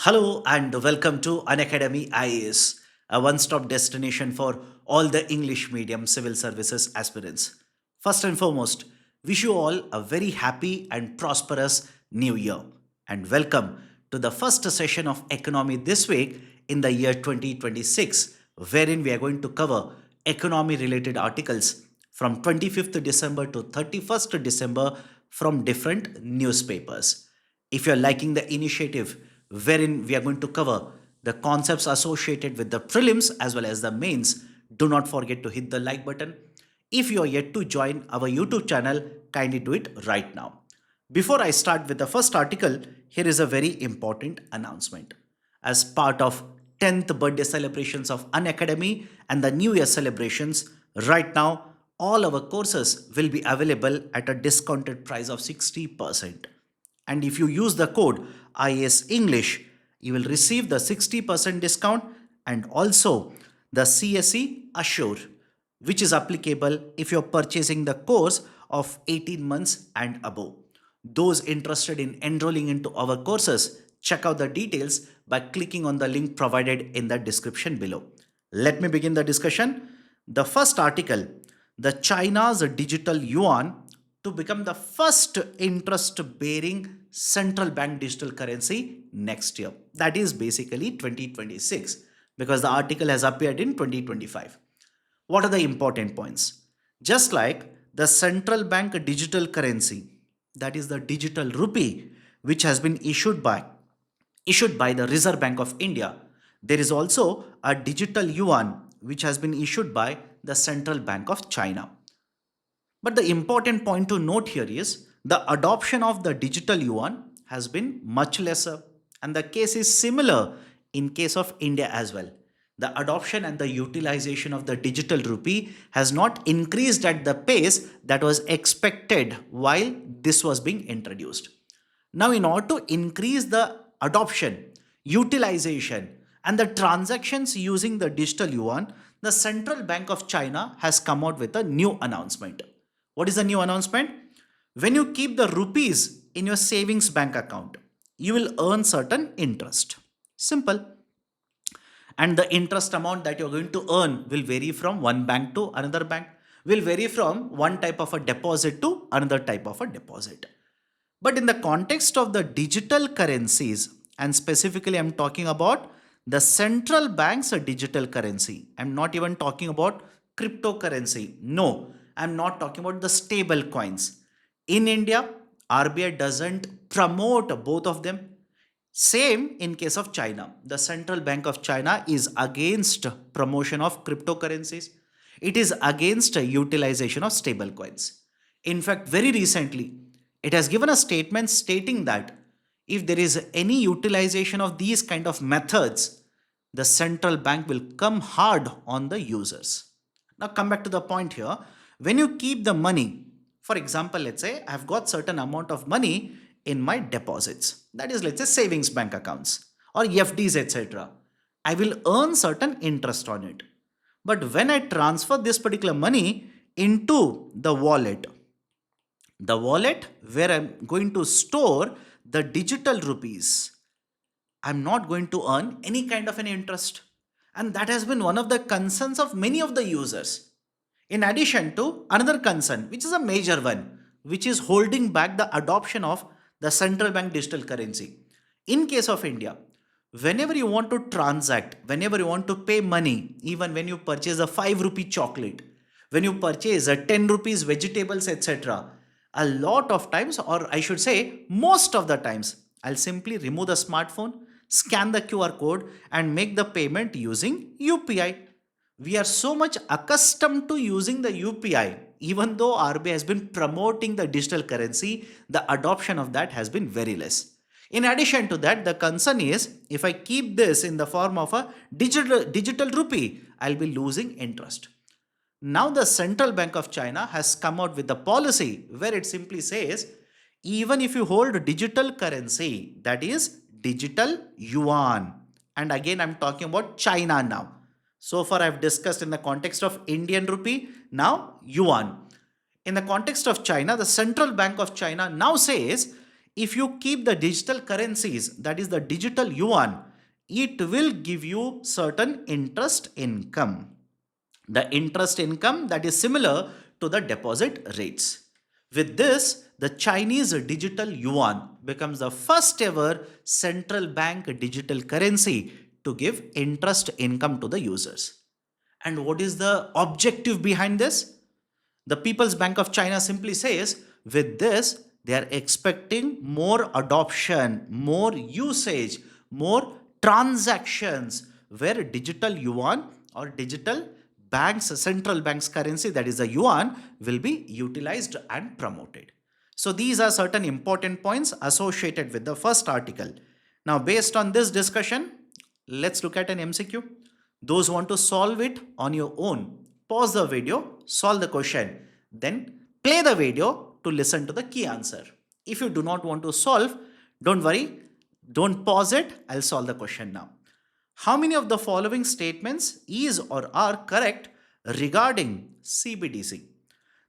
Hello and welcome to Unacademy IAS, a one-stop destination for all the English medium civil services aspirants. First and foremost, wish you all a very happy and prosperous new year and welcome to the first session of economy this week in the year 2026, wherein we are going to cover economy related articles from 25th December to 31st December from different newspapers. If you're liking the initiative, wherein we are going to cover the concepts associated with the prelims as well as the mains, do not forget to hit the like button. If you are yet to join our YouTube channel, kindly do it right now. Before I start with the first article, here is a very important announcement. As part of 10th birthday celebrations of Unacademy and the New Year celebrations, right now all our courses will be available at a discounted price of 60%. And if you use the code IS English, you will receive the 60% discount and also the CSE Assure, which is applicable if you're purchasing the course of 18 months and above. Those interested in enrolling into our courses, check out the details by clicking on the link provided in the description below. Let me begin the discussion. The first article, the China's digital yuan to become the first interest bearing central bank digital currency next year. That is basically 2026 because the article has appeared in 2025. What are the important points? Just like the central bank digital currency, that is the digital rupee, which has been issued by the Reserve Bank of India, there is also a digital yuan which has been issued by the Central Bank of China. But the important point to note here is the adoption of the digital yuan has been much lesser, and the case is similar in case of India as well. The adoption and the utilization of the digital rupee has not increased at the pace that was expected while this was being introduced. Now, in order to increase the adoption, utilization, and the transactions using the digital yuan, the Central Bank of China has come out with a new announcement. What is the new announcement? When you keep the rupees in your savings bank account, you will earn certain interest. Simple. And the interest amount that you're going to earn will vary from one bank to another bank, will vary from one type of a deposit to another type of a deposit. But in the context of the digital currencies, and specifically I'm talking about the central bank's digital currency, I'm not even talking about cryptocurrency. No, I'm not talking about the stable coins. In India, RBI doesn't promote both of them. Same in case of China. The Central Bank of China is against promotion of cryptocurrencies. It is against utilization of stable coins. In fact, very recently, it has given a statement stating that if there is any utilization of these kind of methods, the central bank will come hard on the users. Now come back to the point here. When you keep the money, for example, let's say I've got certain amount of money in my deposits, that is, let's say savings bank accounts or FDs, etc. I will earn certain interest on it. But when I transfer this particular money into the wallet where I'm going to store the digital rupees, I'm not going to earn any kind of an interest. And that has been one of the concerns of many of the users. In addition to another concern, which is a major one, which is holding back the adoption of the central bank digital currency. In case of India, whenever you want to transact, whenever you want to pay money, even when you purchase a 5 rupee chocolate, when you purchase a 10 rupees vegetables, etc., a lot of times, or I should say, most of the times, I'll simply remove the smartphone, scan the QR code, and make the payment using UPI. We are so much accustomed to using the UPI, even though RBI has been promoting the digital currency, the adoption of that has been very less. In addition to that, the concern is if I keep this in the form of a digital rupee, I'll be losing interest. Now the Central Bank of China has come out with a policy where it simply says even if you hold digital currency, that is digital yuan, and again I'm talking about China now. So far I've discussed in the context of Indian rupee, now yuan. In the context of China, the Central Bank of China now says if you keep the digital currencies, that is the digital yuan, it will give you certain interest income. The interest income that is similar to the deposit rates. With this, the Chinese digital yuan becomes the first ever central bank digital currency to give interest income to the users. And what is the objective behind this? The People's Bank of China simply says with this, they are expecting more adoption, more usage, more transactions where digital yuan or digital banks, central banks currency, that is the yuan, will be utilized and promoted. So these are certain important points associated with the first article. Now, based on this discussion, let's look at an MCQ. Those who want to solve it on your own, pause the video, solve the question, then play the video to listen to the key answer. If you do not want to solve, don't worry, don't pause it, I'll solve the question now. How many of the following statements is or are correct regarding CBDC?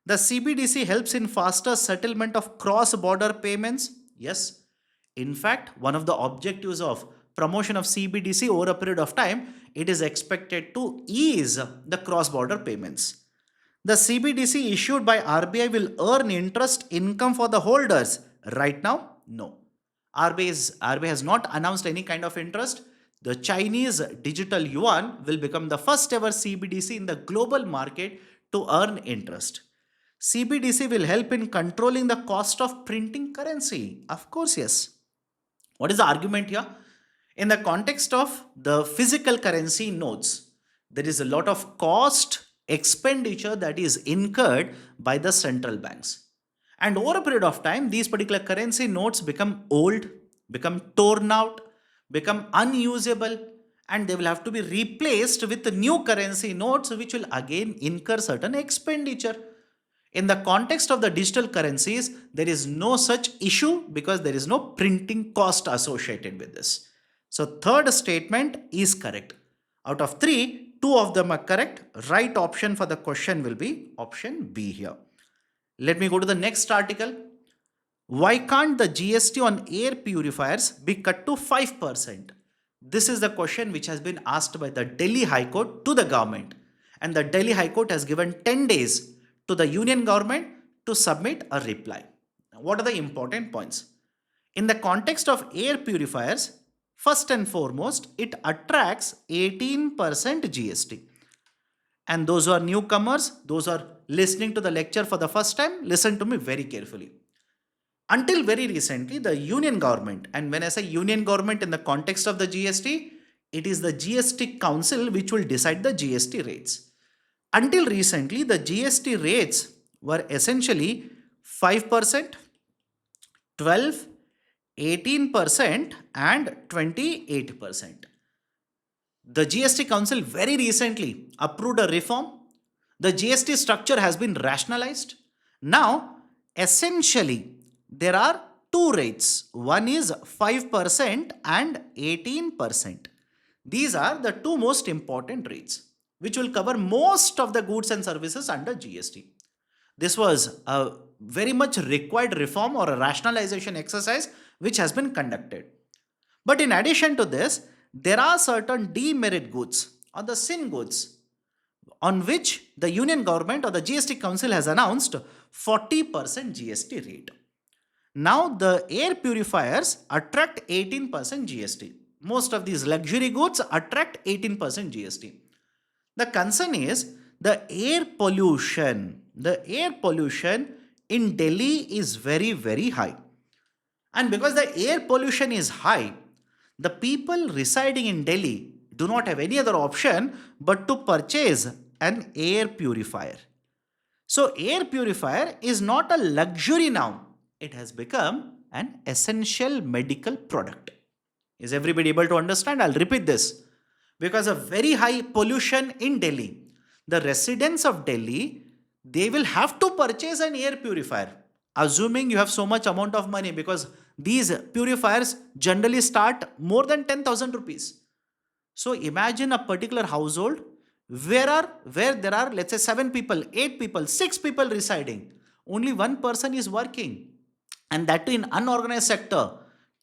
The CBDC helps in faster settlement of cross-border payments. Yes. In fact, one of the objectives of promotion of CBDC over a period of time, it is expected to ease the cross-border payments. The CBDC issued by RBI will earn interest income for the holders. Right now, no. RBI has not announced any kind of interest. The Chinese digital yuan will become the first ever CBDC in the global market to earn interest. CBDC will help in controlling the cost of printing currency. Of course, yes. What is the argument here? In the context of the physical currency notes, there is a lot of cost expenditure that is incurred by the central banks. And over a period of time, these particular currency notes become old, become torn out, become unusable, and they will have to be replaced with the new currency notes, which will again incur certain expenditure. In the context of the digital currencies, there is no such issue because there is no printing cost associated with this. So third statement is correct. Out of 3, 2 of them are correct. Right option for the question will be option B here. Let me go to the next article. Why can't the GST on air purifiers be cut to 5%? This is the question which has been asked by the Delhi High Court to the government. And the Delhi High Court has given 10 days to the union government to submit a reply. Now, what are the important points? In the context of air purifiers, first and foremost, it attracts 18% GST. And those who are newcomers, those who are listening to the lecture for the first time, listen to me very carefully. Until very recently, the union government, and when I say union government in the context of the GST, it is the GST council which will decide the GST rates. Until recently, the GST rates were essentially 5%, 12%, 18% and 28%. The GST Council very recently approved a reform. The GST structure has been rationalized. Now, essentially, there are 2 rates. One is 5% and 18%. These are the 2 most important rates, which will cover most of the goods and services under GST. This was a very much required reform or a rationalization exercise which has been conducted. But in addition to this, there are certain demerit goods or the sin goods on which the union government or the GST council has announced 40% GST rate. Now the air purifiers attract 18% GST. Most of these luxury goods attract 18% GST. The concern is the air pollution. The air pollution in Delhi is very, very high. And because the air pollution is high, the people residing in Delhi do not have any other option but to purchase an air purifier. So air purifier is not a luxury now. It has become an essential medical product. Is everybody able to understand? I'll repeat this. Because of very high pollution in Delhi, the residents of Delhi, they will have to purchase an air purifier. Assuming you have so much amount of money, because these purifiers generally start more than 10,000 rupees. So imagine a particular household where there are, let's say, 7 people, 8 people, 6 people residing. Only one person is working. and that too in unorganized sector,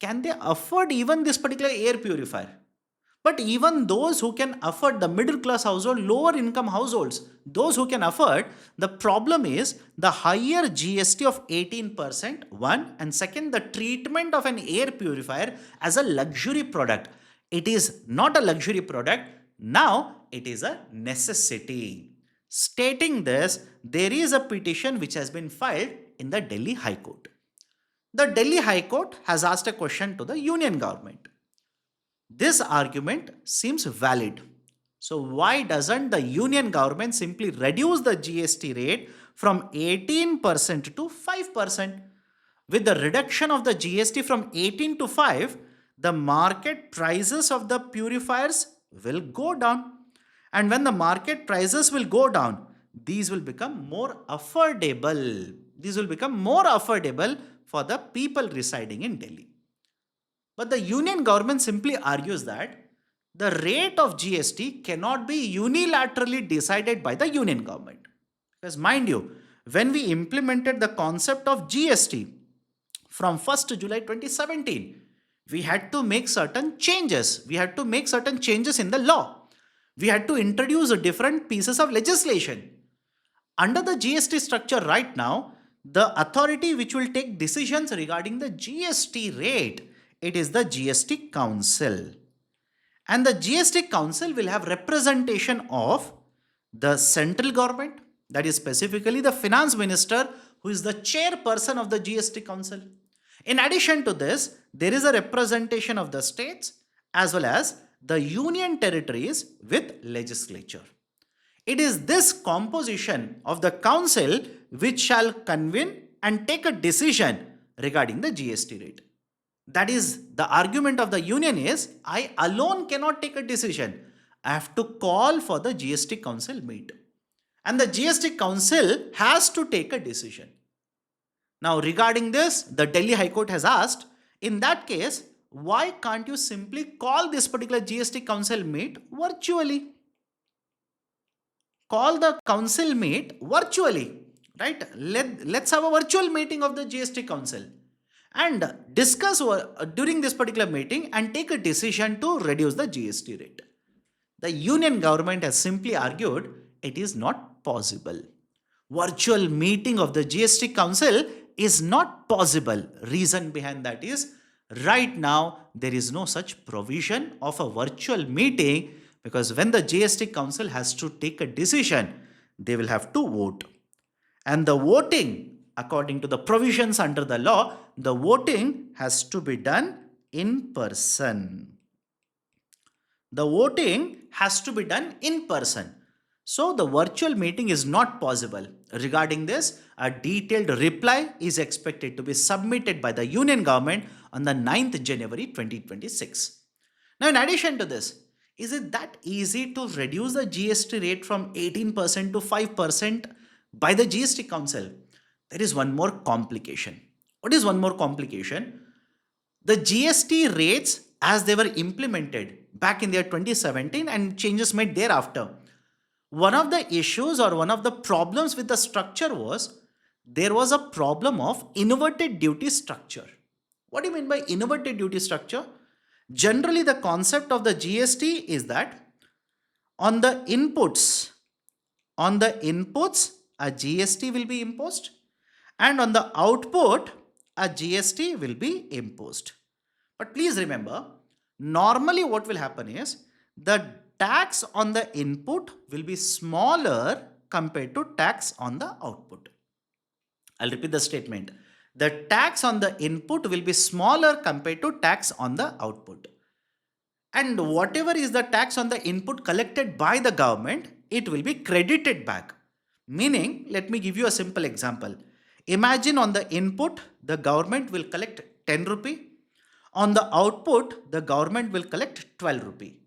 can they afford even this particular air purifier? But even those who can afford, the middle class household, lower income households, those who can afford, the problem is the higher GST of 18%, one, and second, the treatment of an air purifier as a luxury product. It is not a luxury product, now it is a necessity. Stating this, there is a petition which has been filed in the Delhi High Court. The Delhi High Court has asked a question to the union government. This argument seems valid. So, why doesn't the union government simply reduce the GST rate from 18% to 5%? With the reduction of the GST from 18 to 5, the market prices of the purifiers will go down. And when the market prices will go down, these will become more affordable. These will become more affordable for the people residing in Delhi. But the union government simply argues that the rate of GST cannot be unilaterally decided by the union government. Because mind you, when we implemented the concept of GST from 1st July 2017, we had to make certain changes. We had to make certain changes in the law. We had to introduce different pieces of legislation. Under the GST structure right now, the authority which will take decisions regarding the GST rate, it is the GST Council. And the GST Council will have representation of the central government, that is specifically the finance minister, who is the chairperson of the GST Council. In addition to this, there is a representation of the states as well as the union territories with legislature. It is this composition of the council which shall convene and take a decision regarding the GST rate. That is, the argument of the union is, I alone cannot take a decision. I have to call for the GST Council meet. And the GST Council has to take a decision. Now, regarding this, the Delhi High Court has asked, in that case, why can't you simply call this particular GST Council meet virtually? Call the council meet virtually, right? Let's have a virtual meeting of the GST Council and discuss during this particular meeting and take a decision to reduce the GST rate. The union government has simply argued it is not possible. Virtual meeting of the GST Council is not possible. Reason behind that is, right now there is no such provision of a virtual meeting, because when the GST Council has to take a decision, they will have to vote. And the voting, according to the provisions under the law, the voting has to be done in person. The voting has to be done in person. So the virtual meeting is not possible. Regarding this, a detailed reply is expected to be submitted by the union government on the 9th January 2026. Now, in addition to this, is it that easy to reduce the GST rate from 18% to 5% by the GST Council? There is one more complication. What is one more complication? The GST rates, as they were implemented back in the year 2017 and changes made thereafter, one of the issues or one of the problems with the structure was there was a problem of inverted duty structure. What do you mean by inverted duty structure? Generally, the concept of the GST is that on the inputs, a GST will be imposed, and on the output, a GST will be imposed. But please remember, normally what will happen is the tax on the input will be smaller compared to tax on the output. I'll repeat the statement. The tax on the input will be smaller compared to tax on the output. And whatever is the tax on the input collected by the government, it will be credited back. Meaning, let me give you a simple example. Imagine on the input, the government will collect 10 rupee. On the output, the government will collect 12 rupee.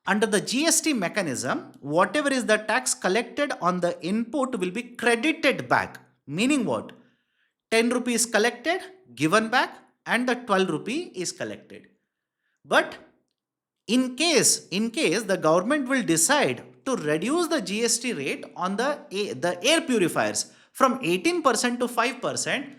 Under the GST mechanism, whatever is the tax collected on the input will be credited back. Meaning what? 10 rupees collected, given back, and the 12 rupee is collected. But in case the government will decide to reduce the GST rate on the air purifiers from 18% to 5%,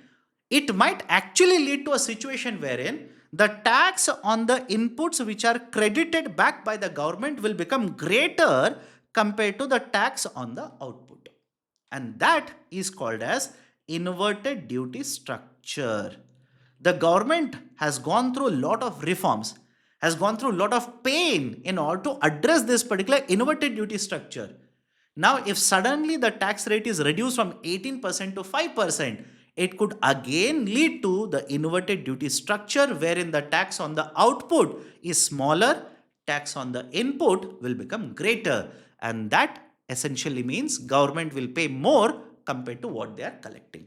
it might actually lead to a situation wherein the tax on the inputs which are credited back by the government will become greater compared to the tax on the output. And that is called as inverted duty structure. The government has gone through a lot of reforms, has gone through a lot of pain in order to address this particular inverted duty structure. Now, if suddenly the tax rate is reduced from 18% to 5%, it could again lead to the inverted duty structure wherein the tax on the output is smaller, tax on the input will become greater, and that essentially means government will pay more compared to what they are collecting.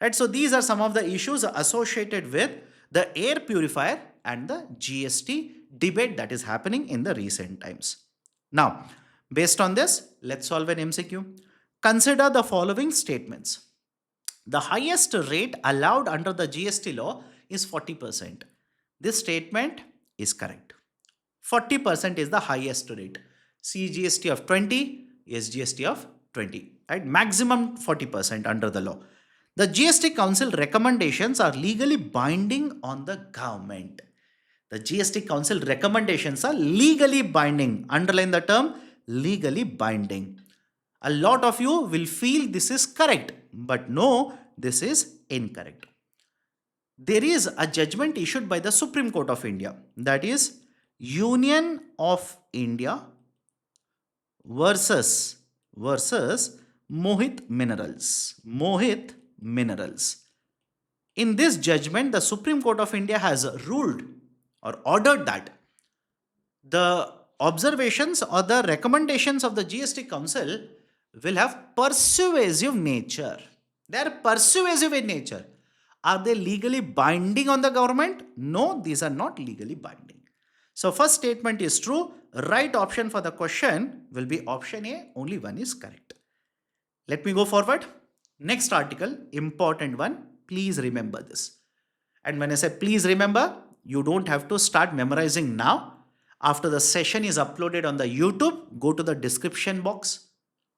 Right, so these are some of the issues associated with the air purifier and the GST debate that is happening in the recent times. Now, based on this, let's solve an MCQ. Consider the following statements. The highest rate allowed under the GST law is 40%. This statement is correct. 40% is the highest rate. CGST of 20, SGST of 20. Right? Maximum 40% under the law. The GST Council recommendations are legally binding on the government. The GST Council recommendations are legally binding. Underline the term legally binding. A lot of you will feel this is correct, but no, this is incorrect. There is a judgment issued by the Supreme Court of India, that is Union of India versus Mohit Minerals. Mohit Minerals. In this judgment, the Supreme Court of India has ruled or ordered that the observations or the recommendations of the GST Council will have persuasive nature. They are persuasive in nature. Are they legally binding on the government? No, these are not legally binding. So first statement is true. Right option for the question will be option A. Only one is correct. Let me go forward. Next article, important one. Please remember this. And when I say please remember, you don't have to start memorizing now. After the session is uploaded on the YouTube, go to the description box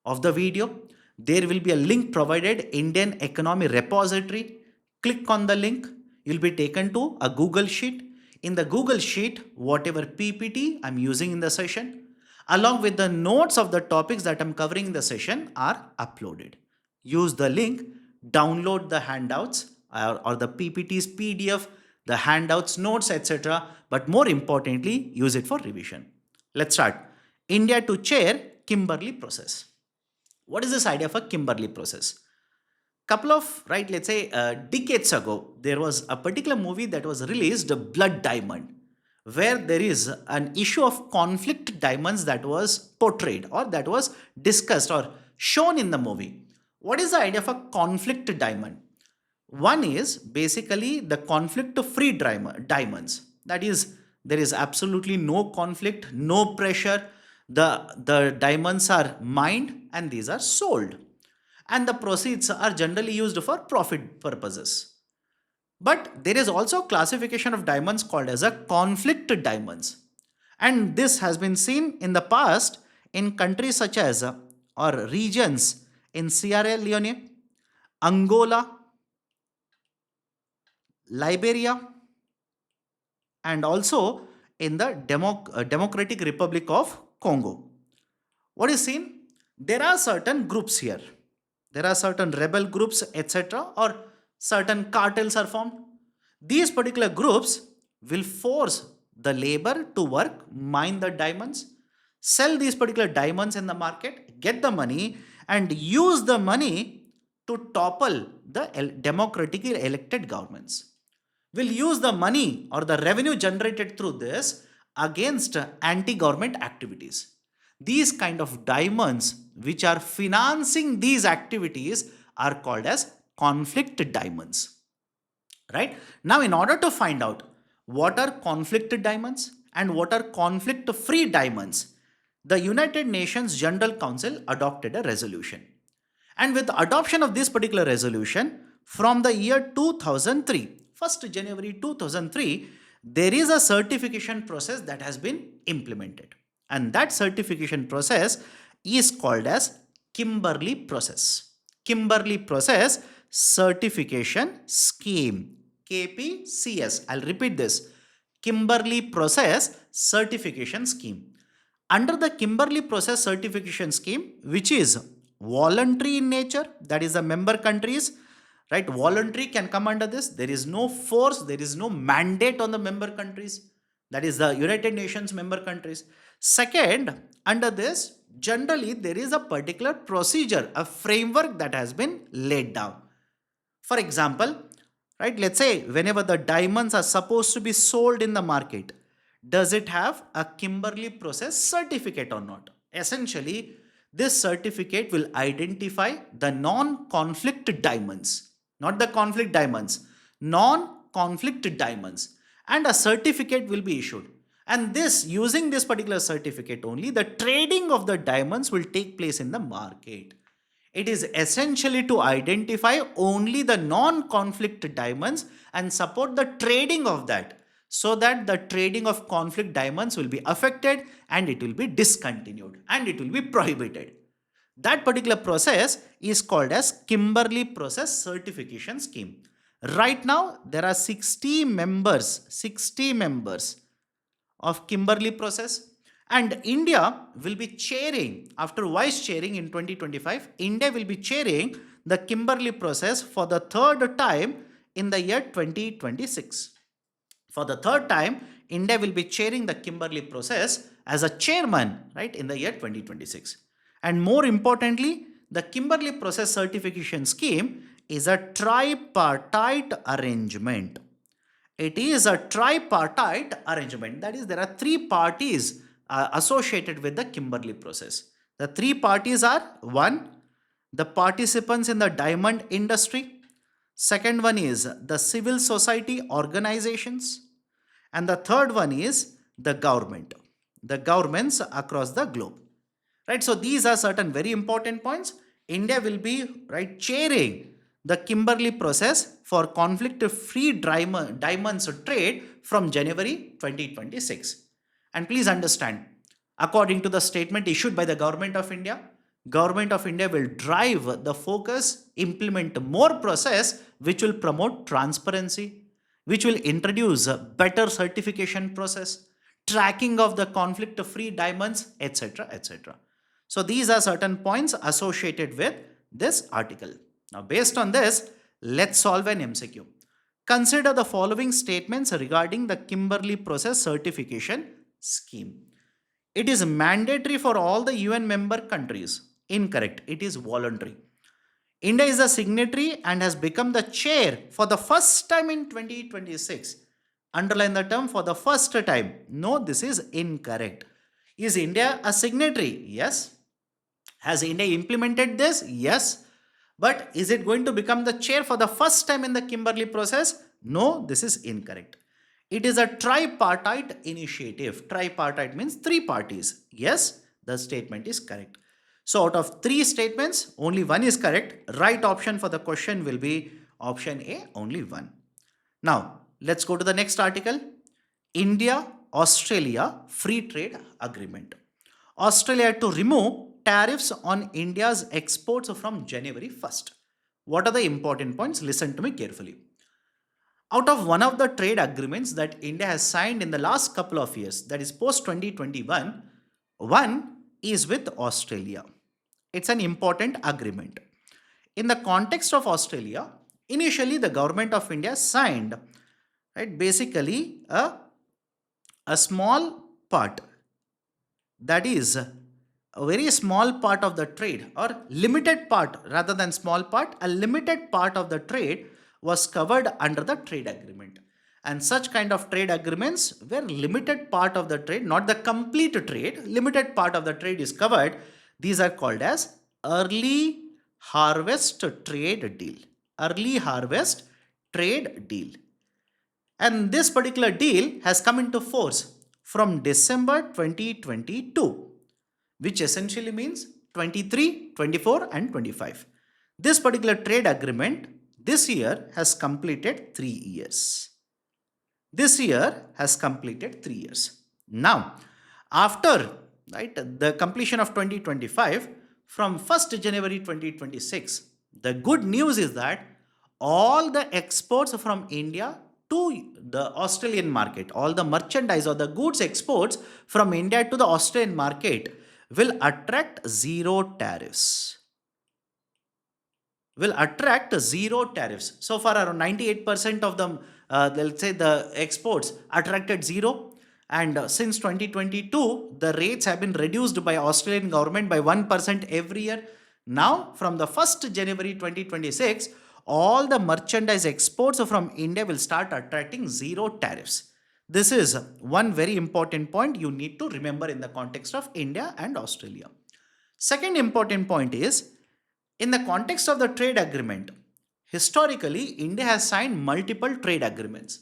of the video. There will be a link provided, Indian Economy Repository. Click on the link. You'll be taken to a Google Sheet. In the Google Sheet, whatever PPT I'm using in the session, along with the notes of the topics that I'm covering in the session are uploaded. Use the link, download the handouts or the PPT's PDF, the handouts, notes, etc. But more importantly, use it for revision. Let's start. India to chair Kimberly Process. What is this idea for Kimberly Process? Couple of, let's say decades ago, there was a particular movie that was released, Blood Diamond, where there is an issue of conflict diamonds that was portrayed or that was discussed or shown in the movie. What is the idea of a conflict diamond? One is basically the conflict-free diamonds. That is, there is absolutely no conflict, no pressure. The diamonds are mined and these are sold. And the proceeds are generally used for profit purposes. But there is also a classification of diamonds called as a conflict diamonds. And this has been seen in the past in countries such as or regions in Sierra Leone, Angola, Liberia, and also in the Democratic Republic of Congo. What is seen? There are certain groups here. There are certain rebel groups, etc., or certain cartels are formed. These particular groups will force the labor to work, mine the diamonds, sell these particular diamonds in the market, get the money, and use the money to topple the democratically elected governments. Will use the money or the revenue generated through this against anti-government activities. These kind of diamonds which are financing these activities are called as conflict diamonds. Right? Now, in order to find out what are conflict diamonds and what are conflict-free diamonds, the United Nations General Council adopted a resolution. And with the adoption of this particular resolution, from the year 2003, 1st January 2003, there is a certification process that has been implemented. And that certification process is called as Kimberly Process. Kimberly Process Certification Scheme. KPCS. I'll repeat this. Kimberly Process Certification Scheme. Under the Kimberly Process Certification Scheme, which is voluntary in nature, that is the member countries, right? Voluntary can come under this. There is no force, there is no mandate on the member countries. That is the United Nations member countries. Second, under this, generally there is a particular procedure, a framework that has been laid down. For example, right, let's say whenever the diamonds are supposed to be sold in the market, does it have a Kimberly Process certificate or not? Essentially, this certificate will identify the non-conflict diamonds, not the conflict diamonds, non-conflict diamonds, and a certificate will be issued. And this, using this particular certificate only, the trading of the diamonds will take place in the market. It is essentially to identify only the non-conflict diamonds and support the trading of that, so that the trading of conflict diamonds will be affected and it will be discontinued and it will be prohibited. That particular process is called as Kimberly Process Certification Scheme. Right now, there are 60 members of Kimberly Process, and India will be chairing, after vice chairing in 2025, India will be chairing the Kimberly Process for the third time in the year 2026. For the third time, India will be chairing the Kimberly Process as a chairman, right, in the year 2026. And more importantly, the Kimberly Process Certification Scheme is a tripartite arrangement. It is a tripartite arrangement. That is, there are three parties associated with the Kimberly Process. The three parties are: one, the participants in the diamond industry; second one is the civil society organizations; and the third one is the governments across the globe. Right? So these are certain very important points. India will be, right, chairing the Kimberly Process for conflict-free diamonds trade from January 2026. And please understand, according to the statement issued by the Government of India will drive the focus, implement more process which will promote transparency, which will introduce a better certification process, tracking of the conflict-free diamonds, etc., etc. So these are certain points associated with this article. Now, based on this, let's solve an MCQ. Consider the following statements regarding the Kimberly Process Certification Scheme. It is mandatory for all the UN member countries. Incorrect. It is voluntary. India is a signatory and has become the chair for the first time in 2026. Underline the term "for the first time." No, this is incorrect. Is India a signatory? Yes. Has India implemented this? Yes. But is it going to become the chair for the first time in the Kimberly Process? No, this is incorrect. It is a tripartite initiative. Tripartite means three parties. Yes, the statement is correct. So out of three statements, only one is correct. Right option for the question will be option A, only one. Now, let's go to the next article. India-Australia Free Trade Agreement. Australia to remove tariffs on India's exports from January 1st. What are the important points? Listen to me carefully. Out of one of the trade agreements that India has signed in the last couple of years, that is post 2021, one is with Australia. It's an important agreement. In the context of Australia, initially the government of India signed, right, basically a small part, that is a very small part of the trade, or limited part rather than small part, a limited part of the trade was covered under the trade agreement. And such kind of trade agreements where limited part of the trade, not the complete trade, limited part of the trade is covered, these are called as early harvest trade deal. Early harvest trade deal. And this particular deal has come into force from December 2022, which essentially means 23, 24 and 25. This particular trade agreement this year has completed 3 years. This year has completed 3 years. Now, after, right, the completion of 2025, from 1st January 2026, the good news is that all the exports from India to the Australian market, all the merchandise or the goods exports from India to the Australian market will attract zero tariffs. Will attract zero tariffs. So far, around 98% of them, let's say the exports attracted zero. And since 2022, the rates have been reduced by Australian government by 1% every year. Now, from the 1st January 2026, all the merchandise exports from India will start attracting zero tariffs. This is one very important point you need to remember in the context of India and Australia. Second important point is in the context of the trade agreement, historically, India has signed multiple trade agreements.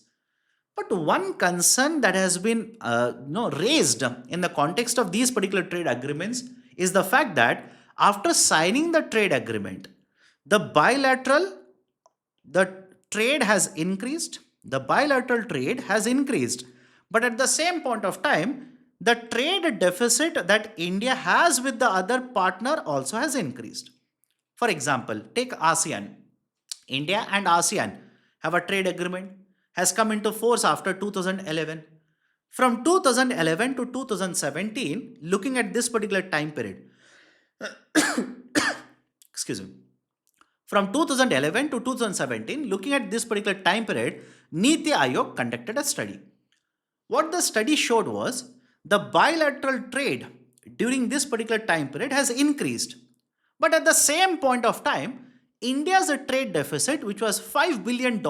But one concern that has been raised in the context of these particular trade agreements is the fact that after signing the trade agreement, the bilateral the trade has increased, the bilateral trade has increased, but at the same point of time, the trade deficit that India has with the other partner also has increased. For example, take ASEAN. India and ASEAN have a trade agreement, has come into force after 2011. From 2011 to 2017, looking at this particular time period, excuse me, from 2011 to 2017, looking at this particular time period, Niti Aayog conducted a study. What the study showed was the bilateral trade during this particular time period has increased. But at the same point of time, India's trade deficit, which was $5 billion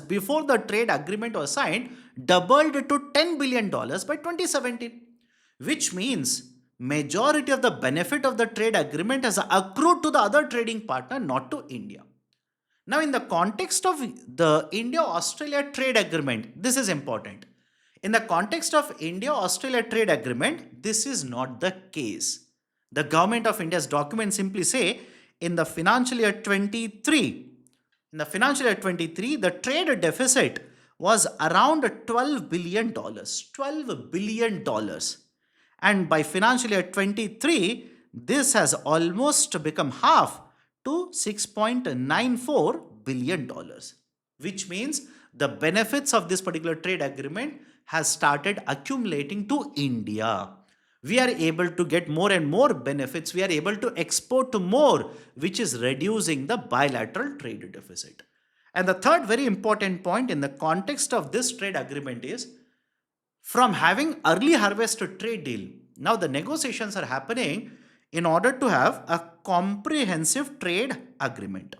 before the trade agreement was signed, doubled to $10 billion by 2017, which means majority of the benefit of the trade agreement has accrued to the other trading partner, not to India. Now, in the context of the India-Australia trade agreement, this is important. In the context of India-Australia trade agreement, this is not the case. The government of India's documents simply say in the financial year 23, the trade deficit was around $12 billion. $12 billion. And by financial year 23, this has almost become half to $6.94 billion, which means the benefits of this particular trade agreement has started accumulating to India. We are able to get more and more benefits. We are able to export to more, which is reducing the bilateral trade deficit. And the third very important point in the context of this trade agreement is from having early harvest trade deal, now the negotiations are happening in order to have a comprehensive trade agreement.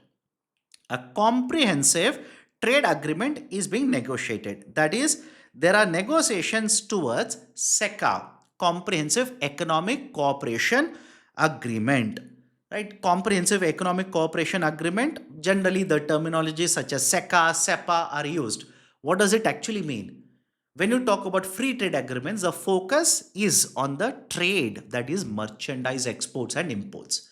A comprehensive trade agreement is being negotiated. That is, there are negotiations towards SECA, Comprehensive Economic Cooperation Agreement. Right? Comprehensive Economic Cooperation Agreement, generally the terminologies such as SECA, SEPA are used. What does it actually mean? When you talk about free trade agreements, the focus is on the trade, that is merchandise exports and imports.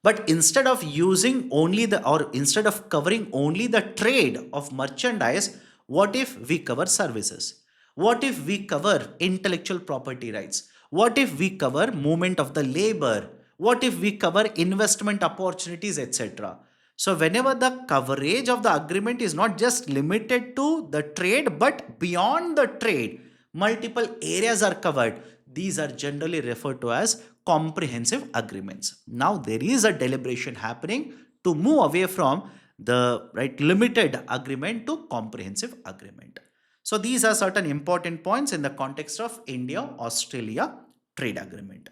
But instead of instead of covering only the trade of merchandise, what if we cover services? What if we cover intellectual property rights? What if we cover movement of the labor? What if we cover investment opportunities, etc.? So whenever the coverage of the agreement is not just limited to the trade, but beyond the trade, multiple areas are covered. These are generally referred to as comprehensive agreements. Now there is a deliberation happening to move away from the limited agreement to comprehensive agreement. So these are certain important points in the context of India-Australia trade agreement.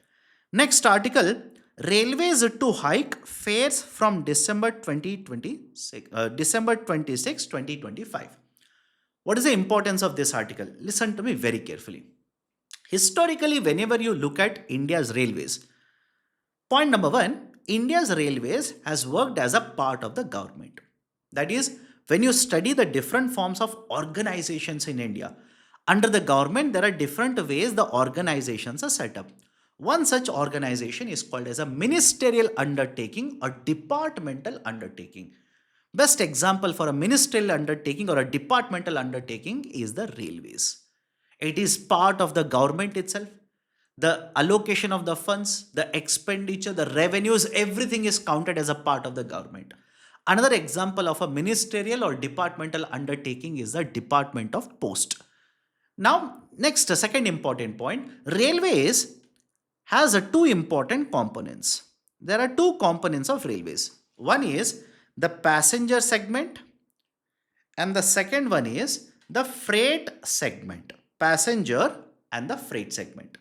Next article, railways to hike fares from December 26, 2025. What is the importance of this article? Listen to me very carefully. Historically, whenever you look at India's railways, point number one, India's railways has worked as a part of the government. That is, when you study the different forms of organizations in India, under the government, there are different ways the organizations are set up. One such organization is called as a ministerial undertaking or departmental undertaking. Best example for a ministerial undertaking or a departmental undertaking is the railways. It is part of the government itself. The allocation of the funds, the expenditure, the revenues, everything is counted as a part of the government. Another example of a ministerial or departmental undertaking is the Department of Post. Now, next, a second important point, railways has a two important components. There are two components of railways. One is the passenger segment and the second one is the freight segment. Passenger and the freight segment.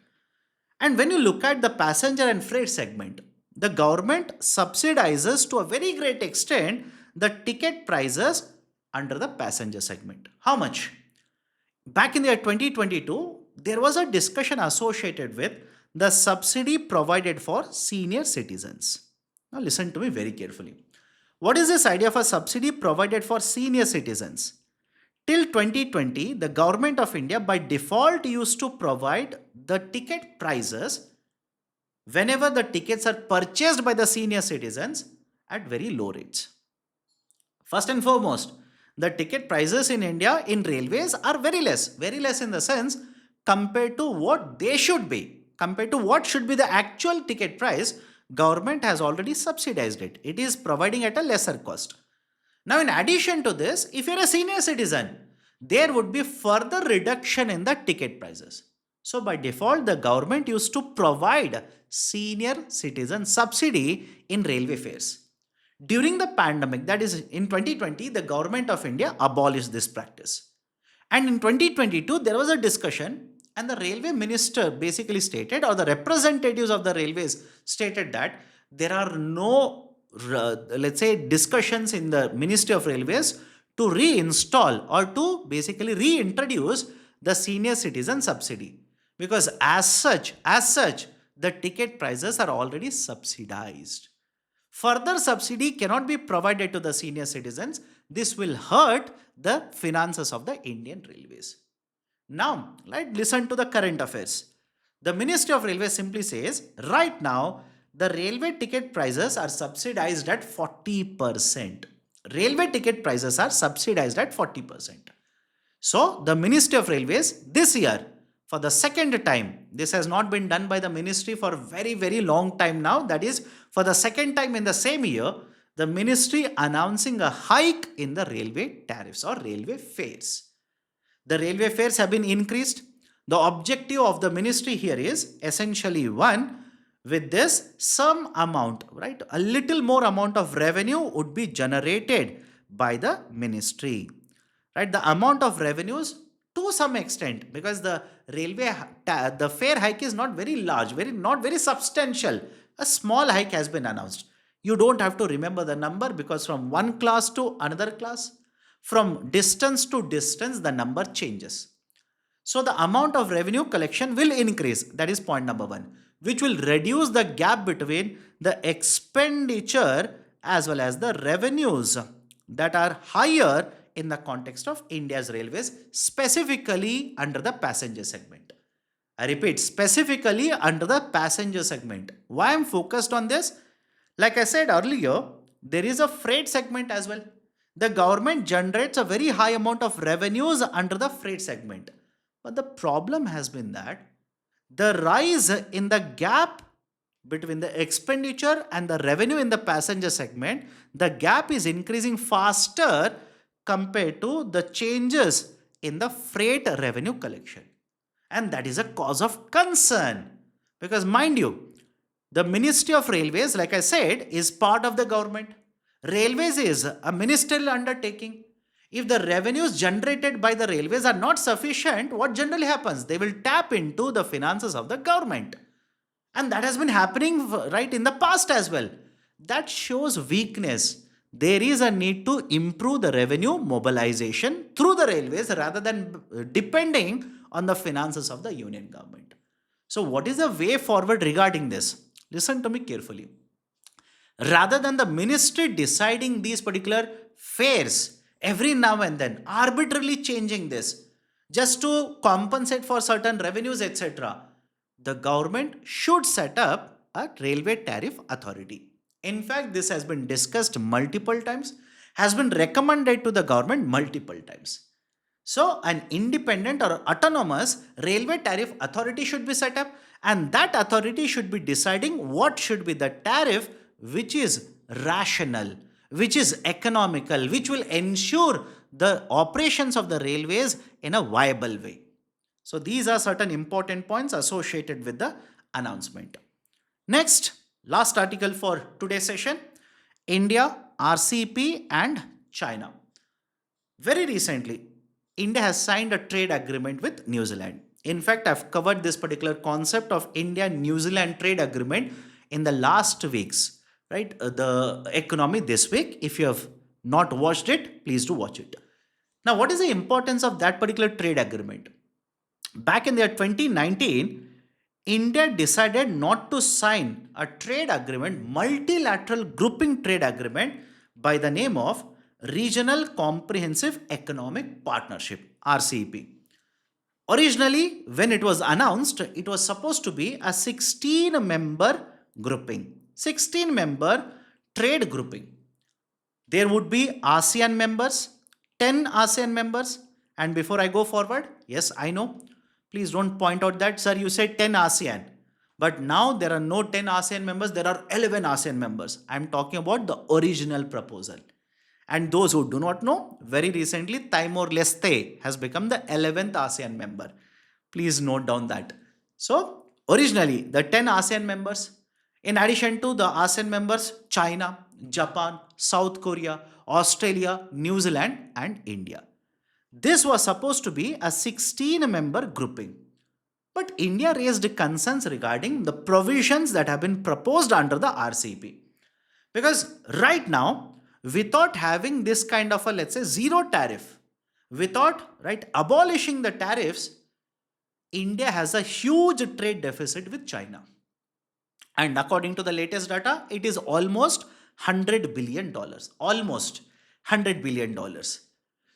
And when you look at the passenger and freight segment, the government subsidizes to a very great extent the ticket prices under the passenger segment. How much? Back in the year 2022, there was a discussion associated with the subsidy provided for senior citizens. Now, listen to me very carefully. What is this idea of a subsidy provided for senior citizens? Till 2020, the government of India by default used to provide the ticket prices whenever the tickets are purchased by the senior citizens at very low rates. First and foremost, the ticket prices in India in railways are very less in the sense compared to what they should be, compared to what should be the actual ticket price. Government has already subsidized it. It is providing at a lesser cost. Now, in addition to this, if you're a senior citizen, there would be further reduction in the ticket prices. So, by default, the government used to provide senior citizen subsidy in railway fares. During the pandemic, that is in 2020, the government of India abolished this practice. And in 2022, there was a discussion, and the railway minister basically stated, or the representatives of the railways stated that there are no, let's say, discussions in the Ministry of Railways to reinstall or to basically reintroduce the senior citizen subsidy. Because as such, the ticket prices are already subsidized. Further subsidy cannot be provided to the senior citizens. This will hurt the finances of the Indian Railways. Now, let's listen to the current affairs. The Ministry of Railways simply says, right now, the railway ticket prices are subsidized at 40%. Railway ticket prices are subsidized at 40%. So, the Ministry of Railways this year, for the second time, this has not been done by the ministry for a very long time now. That is, for the second time in the same year, the ministry announcing a hike in the railway tariffs or railway fares. The railway fares have been increased. The objective of the ministry here is essentially one, with this some amount, right, a little more amount of revenue would be generated by the ministry, right? The amount of revenues to some extent, because the the fare hike is not very large, not very substantial. A small hike has been announced. You don't have to remember the number, because from one class to another class, from distance to distance, the number changes. So the amount of revenue collection will increase. That is point number one, which will reduce the gap between the expenditure as well as the revenues that are higher in the context of India's railways, specifically under the passenger segment. I repeat, specifically under the passenger segment. Why I'm focused on this? Like I said earlier, there is a freight segment as well. The government generates a very high amount of revenues under the freight segment. But the problem has been that the rise in the gap between the expenditure and the revenue in the passenger segment, the gap is increasing faster compared to the changes in the freight revenue collection. And that is a cause of concern. Because mind you, the Ministry of Railways, like I said, is part of the government. Railways is a ministerial undertaking. If the revenues generated by the railways are not sufficient, what generally happens? They will tap into the finances of the government. And that has been happening right in the past as well. That shows weakness. There is a need to improve the revenue mobilization through the railways rather than depending on the finances of the union government. So what is the way forward regarding this? Listen to me carefully. Rather than the ministry deciding these particular fares every now and then, arbitrarily changing this just to compensate for certain revenues, etc., the government should set up a railway tariff authority. In fact, this has been discussed multiple times, has been recommended to the government multiple times. So, an independent or autonomous railway tariff authority should be set up, and that authority should be deciding what should be the tariff which is rational, which is economical, which will ensure the operations of the railways in a viable way. So these are certain important points associated with the announcement. Next, last article for today's session, India, RCEP and China. Very recently, India has signed a trade agreement with New Zealand. In fact, I've covered this particular concept of India-New Zealand trade agreement in the last weeks, right? The economy this week. If you have not watched it, please do watch it. Now, what is the importance of that particular trade agreement? Back in the year 2019, India decided not to sign a trade agreement, multilateral grouping trade agreement by the name of Regional Comprehensive Economic Partnership, RCEP. Originally, when it was announced, it was supposed to be a 16-member grouping, 16-member trade grouping. There would be ASEAN members, 10 ASEAN members. And before I go forward, yes, I know, please don't point out that, sir, you said 10 ASEAN. But now there are no 10 ASEAN members, there are 11 ASEAN members. I'm talking about the original proposal. And those who do not know, very recently, Timor-Leste has become the 11th ASEAN member. Please note down that. So, originally, the 10 ASEAN members, in addition to the ASEAN members, China, Japan, South Korea, Australia, New Zealand, and India. This was supposed to be a 16-member grouping. But India raised concerns regarding the provisions that have been proposed under the RCEP. Because right now, without having this kind of a, let's say, zero tariff, without abolishing the tariffs, India has a huge trade deficit with China. And according to the latest data, it is almost $100 billion. Almost $100 billion.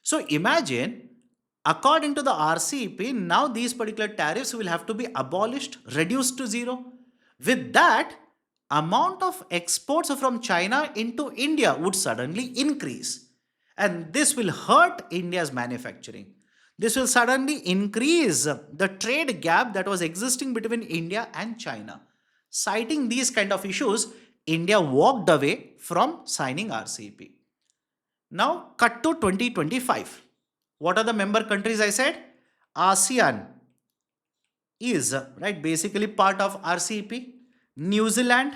So imagine, according to the RCEP, now these particular tariffs will have to be abolished, reduced to zero. With that, amount of exports from China into India would suddenly increase. And this will hurt India's manufacturing. This will suddenly increase the trade gap that was existing between India and China. Citing these kind of issues, India walked away from signing RCEP. Now, cut to 2025. What are the member countries I said? ASEAN is basically part of RCEP. New Zealand,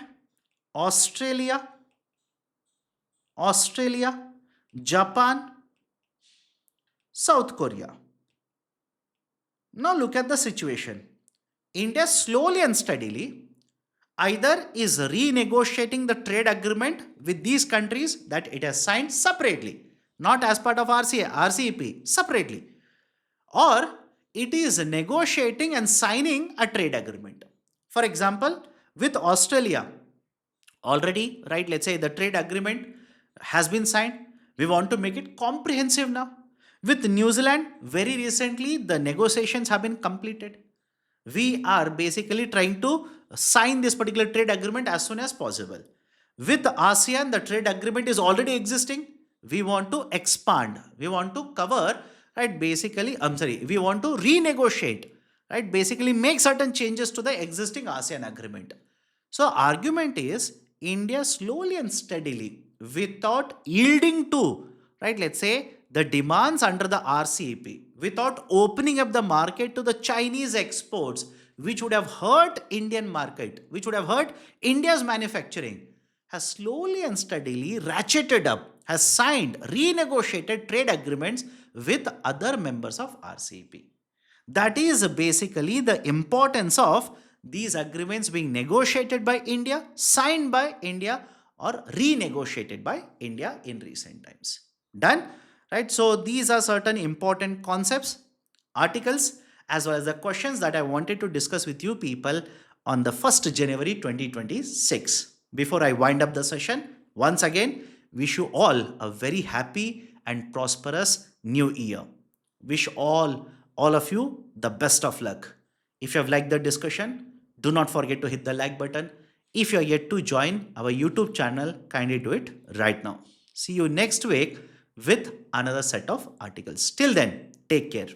Australia, Japan, South Korea. Now look at the situation. India slowly and steadily either is renegotiating the trade agreement with these countries that it has signed separately, not as part of RCEP, separately, or it is negotiating and signing a trade agreement. For example, with Australia, already, let's say the trade agreement has been signed. We want to make it comprehensive now. With New Zealand, very recently, the negotiations have been completed. We are basically trying to sign this particular trade agreement as soon as possible. With ASEAN, the trade agreement is already existing. We want to expand. We want to cover, we want to renegotiate, basically make certain changes to the existing ASEAN agreement. So argument is India slowly and steadily, without yielding to, let's say, the demands under the RCEP, without opening up the market to the Chinese exports, which would have hurt Indian market, which would have hurt India's manufacturing, has slowly and steadily ratcheted up, has signed, renegotiated trade agreements with other members of RCEP. That is basically the importance of these agreements being negotiated by India, signed by India, or renegotiated by India in recent times. Done? So these are certain important concepts, articles, as well as the questions that I wanted to discuss with you people on the 1st January 2026. Before I wind up the session, once again, wish you all a very happy and prosperous new year. Wish all of you the best of luck. If you have liked the discussion, do not forget to hit the like button. If you are yet to join our YouTube channel, kindly do it right now. See you next week with another set of articles. Till then, take care.